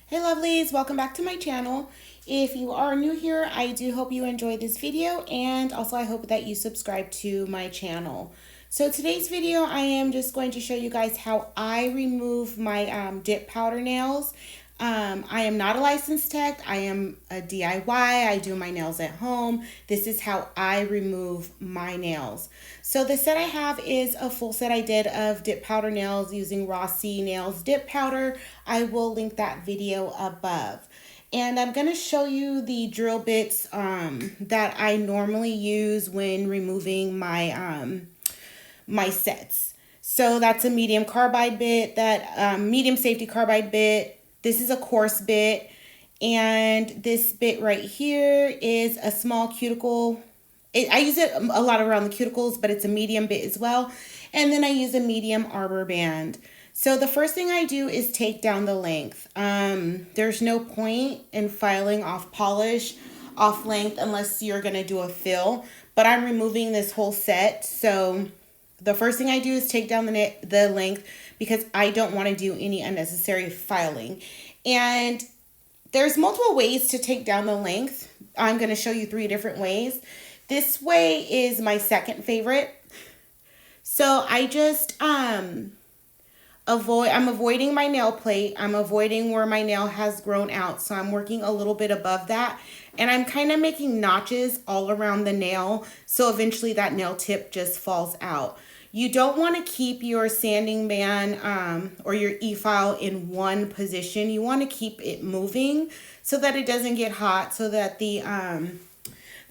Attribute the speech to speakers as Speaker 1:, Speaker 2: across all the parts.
Speaker 1: Hey lovelies, welcome back to my channel. If you are new here, I do hope you enjoyed this video, and also I hope that you subscribe to my channel. So today's video, I am just going to show you guys how I remove my dip powder nails. I am not a licensed tech. I am a DIY. I do my nails at home. This is how I remove my nails. So the set I have is a full set I did of dip powder nails using Rossi nails dip powder. I will link that video above. And I'm going to show you the drill bits that I normally use when removing my sets. So that's a medium carbide bit, that medium safety carbide bit. This is a coarse bit, and this bit right here is a small cuticle. I use it a lot around the cuticles, but it's a medium bit as well. And then I use a medium arbor band. So the first thing I do is take down the length. There's no point in filing off polish off length unless you're gonna do a fill, but I'm removing this whole set. So the first thing I do is take down the length because I don't want to do any unnecessary filing. And there's multiple ways to take down the length. I'm going to show you 3 different ways. This way is my second favorite. So I just I'm avoiding my nail plate. I'm avoiding where my nail has grown out. So I'm working a little bit above that. And I'm kind of making notches all around the nail. So eventually that nail tip just falls out. You don't want to keep your sanding band or your e-file in one position. You want to keep it moving so that it doesn't get hot, so that the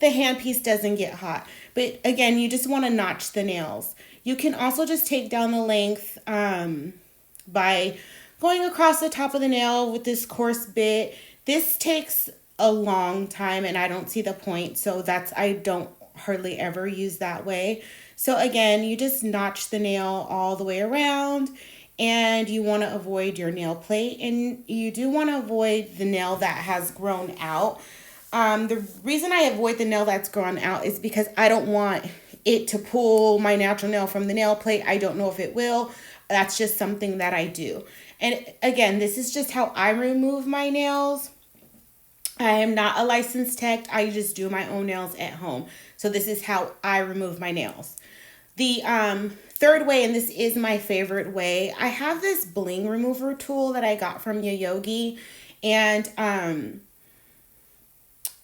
Speaker 1: handpiece doesn't get hot. But again, you just want to notch the nails. You can also just take down the length by going across the top of the nail with this coarse bit. This takes a long time and I don't see the point, so I don't hardly ever use that way. So again, you just notch the nail all the way around, and you want to avoid your nail plate, and you do want to avoid the nail that has grown out. The reason I avoid the nail that's grown out is because I don't want it to pull my natural nail from the nail plate. I don't know if it will. That's just something that I do. And again, this is just how I remove my nails. I am not a licensed tech. I just do my own nails at home. So this is how I remove my nails. The third way, and this is my favorite way, I have this bling remover tool that I got from Yogi, and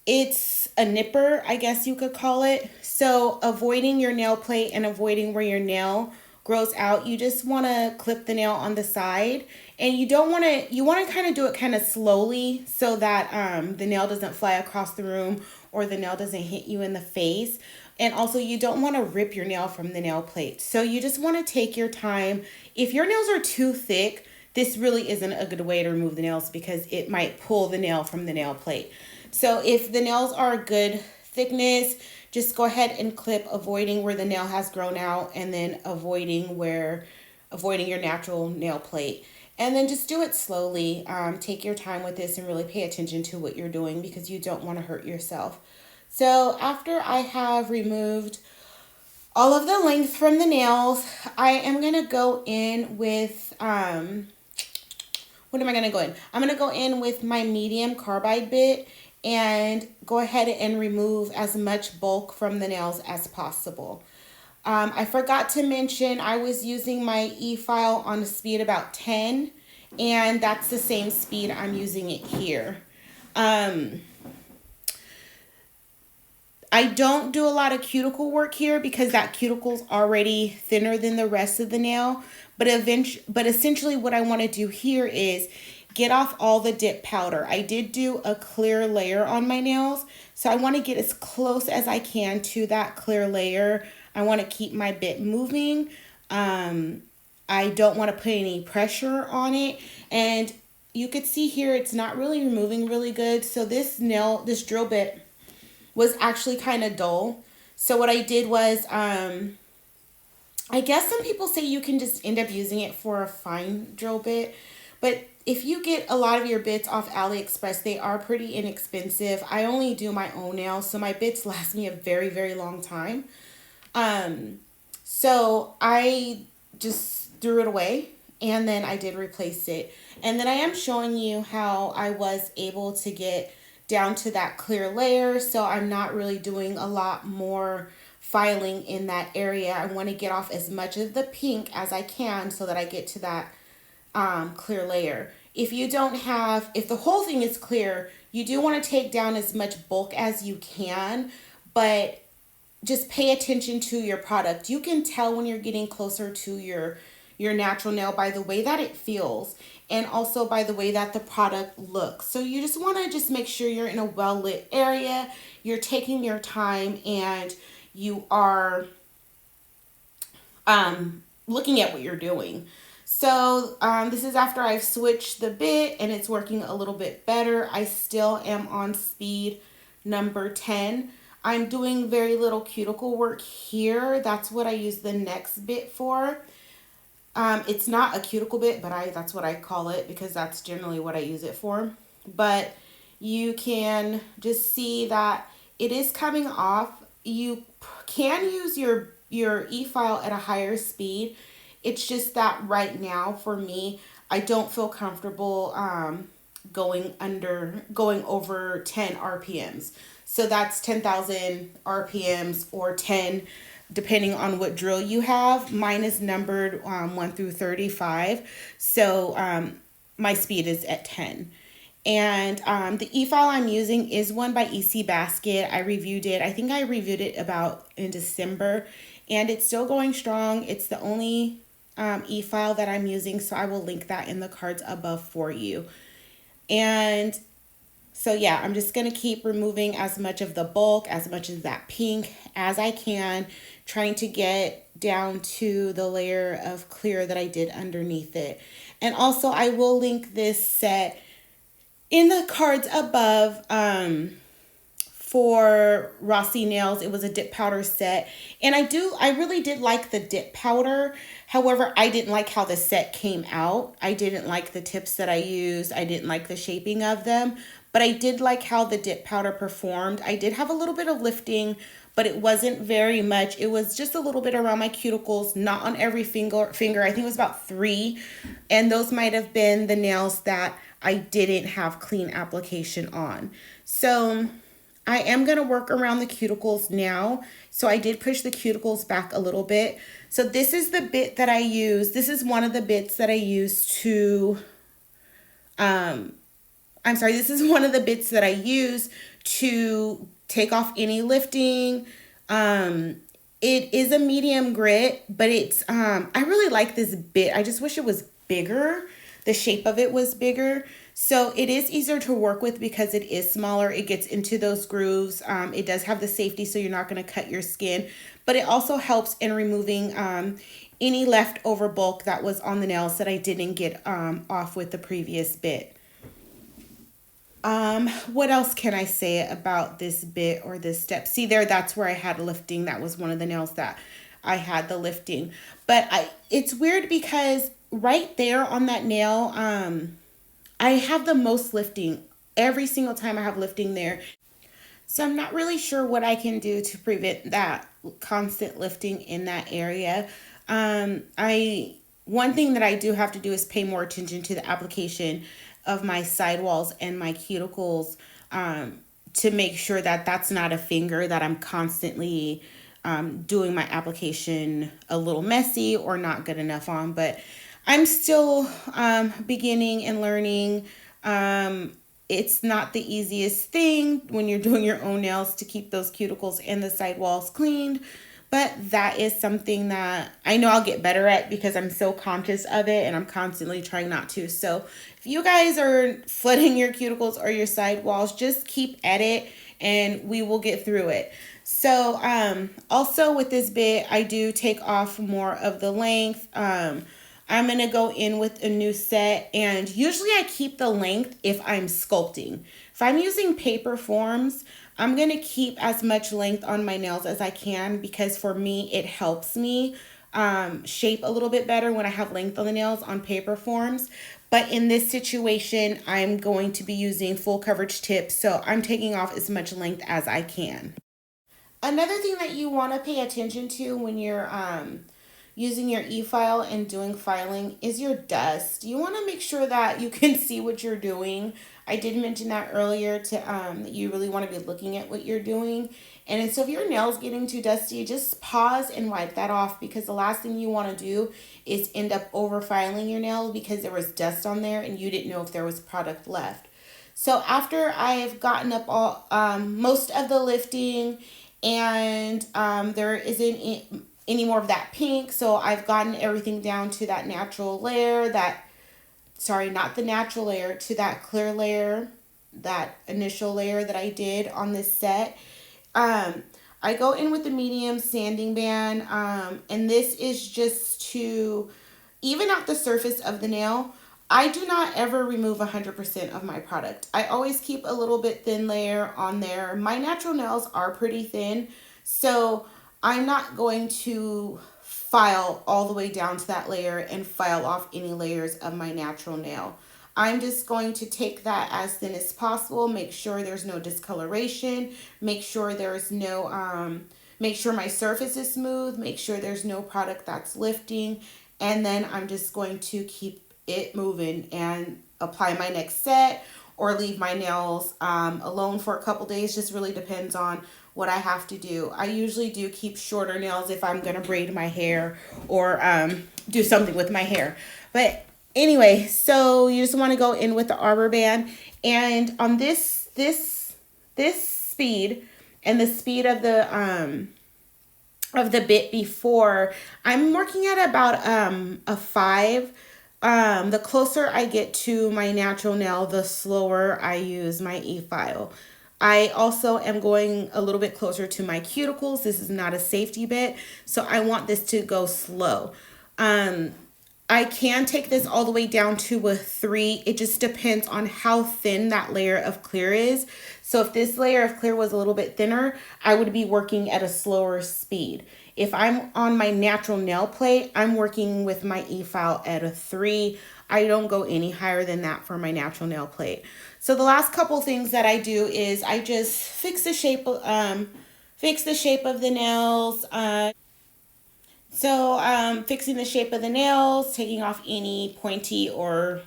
Speaker 1: it's a nipper, I guess you could call it. So avoiding your nail plate and avoiding where your nail grows out, you just want to clip the nail on the side, and you want to kind of do it kind of slowly so that the nail doesn't fly across the room or the nail doesn't hit you in the face. And also, you don't want to rip your nail from the nail plate. So you just want to take your time. If your nails are too thick, this really isn't a good way to remove the nails because it might pull the nail from the nail plate. So if the nails are a good thickness, just go ahead and clip, avoiding where the nail has grown out, and then avoiding your natural nail plate. And then just do it slowly. Take your time with this and really pay attention to what you're doing because you don't want to hurt yourself. So after I have removed all of the length from the nails, I am going to go in with, what am I going to go in? I'm going to go in with my medium carbide bit and go ahead and remove as much bulk from the nails as possible. I forgot to mention I was using my e-file on a speed about 10, and that's the same speed I'm using it here. I don't do a lot of cuticle work here because that cuticle's already thinner than the rest of the nail. But essentially what I want to do here is get off all the dip powder. I did do a clear layer on my nails, so I want to get as close as I can to that clear layer. I want to keep my bit moving. I don't want to put any pressure on it. And you could see here it's not really removing really good. So this drill bit was actually kind of dull. So what I did was, I guess some people say you can just end up using it for a fine drill bit. But if you get a lot of your bits off AliExpress, they are pretty inexpensive. I only do my own nails, so my bits last me a very, very long time. So I just threw it away and then I did replace it. And then I am showing you how I was able to get down to that clear layer, so I'm not really doing a lot more filing in that area. I want to get off as much of the pink as I can so that I get to that clear layer. If you don't have, if the whole thing is clear, you do want to take down as much bulk as you can, but just pay attention to your product. You can tell when you're getting closer to your natural nail by the way that it feels, and also by the way that the product looks. So you just want to just make sure you're in a well lit area, you're taking your time, and you are looking at what you're doing. So this is after I've switched the bit and it's working a little bit better. I still am on speed number 10. I'm doing very little cuticle work here. That's what I use the next bit for. It's not a cuticle bit, but that's what I call it because that's generally what I use it for. But you can just see that it is coming off. You can use your e-file at a higher speed. It's just that right now for me, I don't feel comfortable going over 10 RPMs. So that's 10,000 RPMs or 10, depending on what drill you have. Mine is numbered 1 through 35. So my speed is at 10. And the e-file I'm using is one by EC Basket. I reviewed it. I think I reviewed it about in December, and it's still going strong. It's the only e-file that I'm using, so I will link that in the cards above for you. And so yeah, I'm just going to keep removing as much of the bulk, as much of that pink as I can, trying to get down to the layer of clear that I did underneath it. And also I will link this set in the cards above for Rossi nails. It was a dip powder set, and I really did like the dip powder. However, I didn't like how the set came out. I didn't like the tips that I used. I didn't like the shaping of them, but I did like how the dip powder performed. I did have a little bit of lifting, but it wasn't very much. It was just a little bit around my cuticles, not on every finger. I think it was about 3, and those might have been the nails that I didn't have clean application on. So I am going to work around the cuticles now. So I did push the cuticles back a little bit. So this is the bit that I use. This is one of the bits that I use to, this is one of the bits that I use to take off any lifting. It is a medium grit, but it's, I really like this bit. I just wish it was bigger. The shape of it was bigger. So it is easier to work with because it is smaller. It gets into those grooves. It does have the safety so you're not going to cut your skin. But it also helps in removing any leftover bulk that was on the nails that I didn't get off with the previous bit. What else can I say about this bit or this step? See there, that's where I had lifting. That was one of the nails that I had the lifting. But it's weird because right there on that nail, I have the most lifting. Every single time I have lifting there. So I'm not really sure what I can do to prevent that constant lifting in that area. One thing that I do have to do is pay more attention to the application of my sidewalls and my cuticles to make sure that that's not a finger that I'm constantly doing my application a little messy or not good enough on. But I'm still beginning and learning. It's not the easiest thing when you're doing your own nails to keep those cuticles and the sidewalls cleaned, but that is something that I know I'll get better at because I'm so conscious of it and I'm constantly trying not to. So if you guys are flooding your cuticles or your sidewalls, just keep at it and we will get through it. So also with this bit, I do take off more of the length. I'm going to go in with a new set, and usually I keep the length if I'm sculpting. If I'm using paper forms, I'm going to keep as much length on my nails as I can because for me, it helps me shape a little bit better when I have length on the nails on paper forms. But in this situation, I'm going to be using full coverage tips, so I'm taking off as much length as I can. Another thing that you want to pay attention to when you're using your e-file and doing filing is your dust. You want to make sure that you can see what you're doing. I did mention that earlier to that you really want to be looking at what you're doing. And so if your nail's getting too dusty, just pause and wipe that off, because the last thing you want to do is end up over filing your nail because there was dust on there and you didn't know if there was product left. So after I've gotten up all most of the lifting, and there isn't any more of that pink, so I've gotten everything down to that natural layer, not the natural layer, to that clear layer, that initial layer that I did on this set. I go in with the medium sanding band, and this is just to even out the surface of the nail. I do not ever remove 100% of my product. I always keep a little bit thin layer on there. My natural nails are pretty thin, so I'm not going to file all the way down to that layer and file off any layers of my natural nail. I'm just going to take that as thin as possible, make sure there's no discoloration, make sure there's no, make sure my surface is smooth, make sure there's no product that's lifting, and then I'm just going to keep it moving and apply my next set or leave my nails alone for a couple days. Just really depends on what I have to do. I usually do keep shorter nails if I'm gonna braid my hair or do something with my hair. But anyway, so you just want to go in with the arbor band, and on this speed and the speed of the bit before, I'm working at about a 5. The closer I get to my natural nail, the slower I use my e-file. I also am going a little bit closer to my cuticles. This is not a safety bit, so I want this to go slow. I can take this all the way down to a 3. It just depends on how thin that layer of clear is. So if this layer of clear was a little bit thinner, I would be working at a slower speed. If I'm on my natural nail plate, I'm working with my e-file at a 3. I don't go any higher than that for my natural nail plate. So the last couple things that I do is I just fix the shape of the nails. Fixing the shape of the nails, taking off any pointy or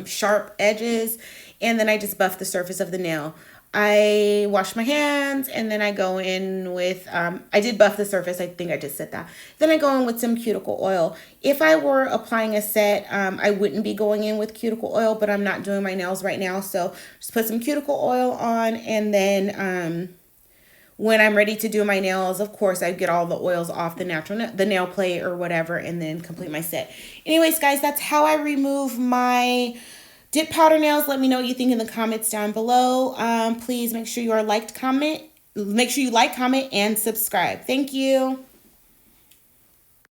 Speaker 1: sharp edges, and then I just buff the surface of the nail. I wash my hands, and then I go in with, I did buff the surface, I think I just said that. Then I go in with some cuticle oil. If I were applying a set, I wouldn't be going in with cuticle oil, but I'm not doing my nails right now, so just put some cuticle oil on, and then when I'm ready to do my nails, of course, I get all the oils off the nail plate or whatever, and then complete my set. Anyways, guys, that's how I remove my dip powder nails. Let me know what you think in the comments down below. Please make sure you like, comment, and subscribe. Thank you.